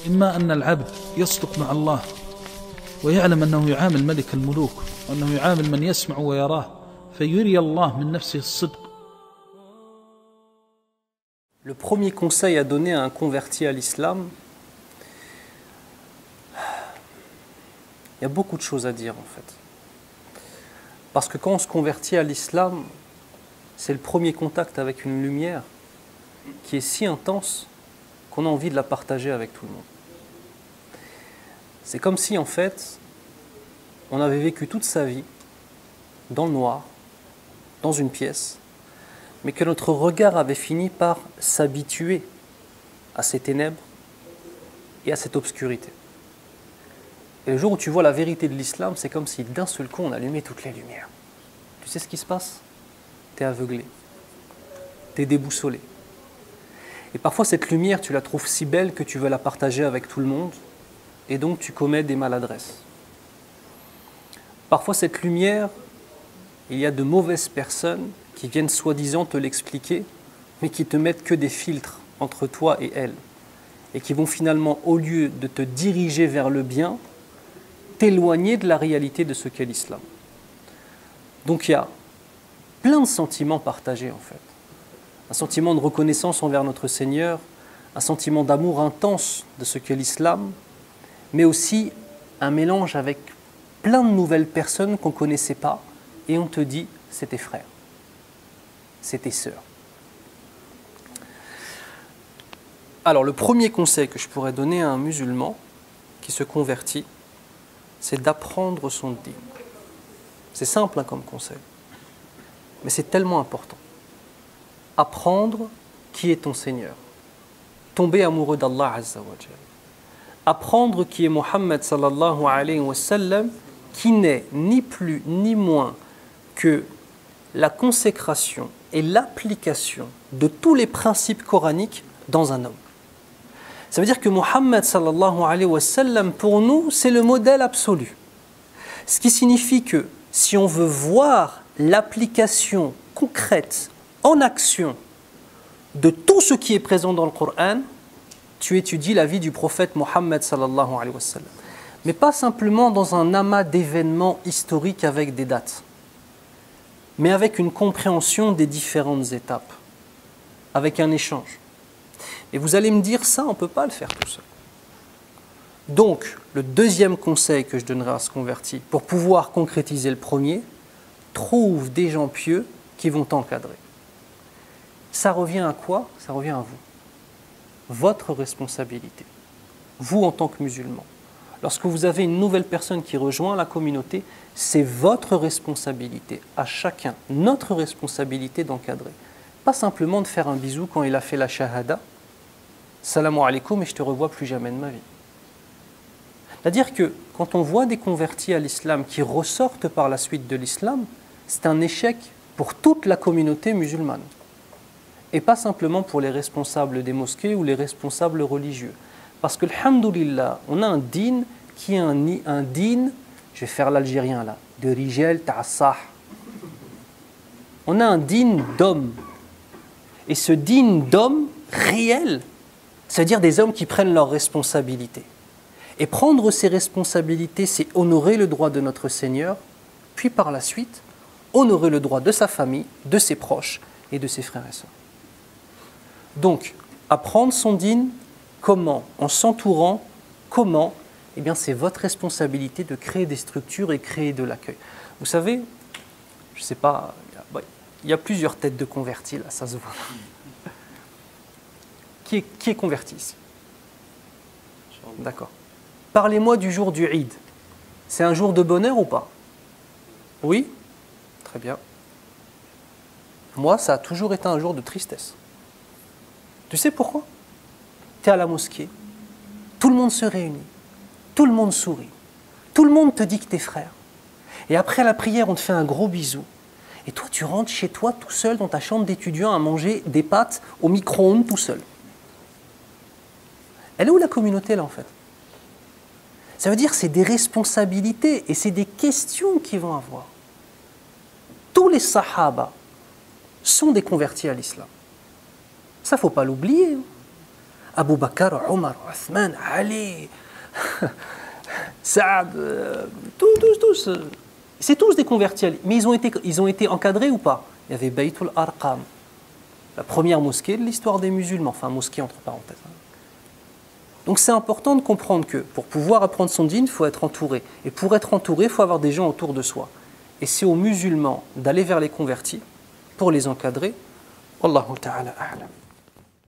إما أن العبد يصدق مع الله ويعلم أنه يعامل ملك الملوك وأنه يعامل من يسمع ويراه فيري الله من نفسه الصدق. Le premier conseil à donner à un converti à l'islam, il y a beaucoup de choses à dire en fait. Parce que quand on se convertit à l'islam, c'est le premier contact avec une lumière qui est si intense qu'on a envie de la partager avec tout le monde. C'est comme si en fait, on avait vécu toute sa vie dans le noir, dans une pièce, mais que notre regard avait fini par s'habituer à ces ténèbres et à cette obscurité. Et le jour où tu vois la vérité de l'islam, c'est comme si d'un seul coup on allumait toutes les lumières. Tu sais ce qui se passe? Tu es aveuglé, tu es déboussolé. Et parfois cette lumière, tu la trouves si belle que tu veux la partager avec tout le monde, et donc tu commets des maladresses. Parfois cette lumière, il y a de mauvaises personnes qui viennent soi-disant te l'expliquer, mais qui te mettent que des filtres entre toi et elles, et qui vont finalement, au lieu de te diriger vers le bien, t'éloigner de la réalité de ce qu'est l'islam. Donc il y a plein de sentiments partagés en fait. Un sentiment de reconnaissance envers notre Seigneur, un sentiment d'amour intense de ce qu'est l'islam, mais aussi un mélange avec plein de nouvelles personnes qu'on ne connaissait pas, et on te dit, c'est tes frères, c'est tes sœurs. Alors le premier conseil que je pourrais donner à un musulman qui se convertit, c'est d'apprendre son dîn. C'est simple comme conseil, mais c'est tellement important. Apprendre qui est ton Seigneur, tomber amoureux d'Allah Azza wa Jalla. Apprendre qui est Muhammad sallallahu alayhi wa sallam, qui n'est ni plus ni moins que la consécration et l'application de tous les principes coraniques dans un homme. Ça veut dire que Muhammad sallallahu alayhi wa sallam, pour nous, c'est le modèle absolu. Ce qui signifie que si on veut voir l'application concrète, en action, de tout ce qui est présent dans le Coran, tu étudies la vie du prophète Muhammad sallallahu alayhi wa sallam. Mais pas simplement dans un amas d'événements historiques avec des dates, mais avec une compréhension des différentes étapes, avec un échange. Et vous allez me dire, ça, on ne peut pas le faire tout seul. Donc, le deuxième conseil que je donnerai à ce converti, pour pouvoir concrétiser le premier, trouve des gens pieux qui vont t'encadrer. Ça revient à quoi? Ça revient à vous. Votre responsabilité. Vous en tant que musulman. Lorsque vous avez une nouvelle personne qui rejoint la communauté, c'est votre responsabilité, à chacun, notre responsabilité d'encadrer. Pas simplement de faire un bisou quand il a fait la shahada, salam alaikum et je te revois plus jamais de ma vie. C'est-à-dire que quand on voit des convertis à l'islam qui ressortent par la suite de l'islam, c'est un échec pour toute la communauté musulmane. Et pas simplement pour les responsables des mosquées ou les responsables religieux. Parce que, alhamdoulilah, on a un dîn qui est un dîn, je vais faire l'algérien là, de rijal ta'assah. On a un dîn d'hommes. Et ce dîn d'hommes réel, c'est-à-dire des hommes qui prennent leurs responsabilités. Et prendre ces responsabilités, c'est honorer le droit de notre Seigneur, puis par la suite, honorer le droit de sa famille, de ses proches et de ses frères et sœurs. Donc, apprendre son dîn, comment? En s'entourant, comment? Eh bien, c'est votre responsabilité de créer des structures et créer de l'accueil. Vous savez, je ne sais pas, il y a plusieurs têtes de convertis, là, ça se voit. Qui est converti ici? D'accord. Parlez-moi du jour du Eid. C'est un jour de bonheur ou pas? Oui? Très bien. Moi, ça a toujours été un jour de tristesse. Tu sais pourquoi? Tu es à la mosquée, tout le monde se réunit, tout le monde sourit, tout le monde te dit que tu es frère. Et après la prière, on te fait un gros bisou. Et toi, tu rentres chez toi tout seul dans ta chambre d'étudiant à manger des pâtes au micro-ondes tout seul. Elle est où la communauté là en fait? Ça veut dire que c'est des responsabilités et c'est des questions qu'ils vont avoir. Tous les sahaba sont des convertis à l'islam. Ça, il ne faut pas l'oublier. Abu Bakr, Omar, Othman, Ali, Saad, tous. C'est tous des convertis. Mais ils ont été encadrés ou pas? Il y avait Baytul Arqam, la première mosquée de l'histoire des musulmans, enfin mosquée entre parenthèses. Donc c'est important de comprendre que pour pouvoir apprendre son dîn, il faut être entouré. Et pour être entouré, il faut avoir des gens autour de soi. Et c'est aux musulmans d'aller vers les convertis pour les encadrer. Wallahu ta'ala a'lam.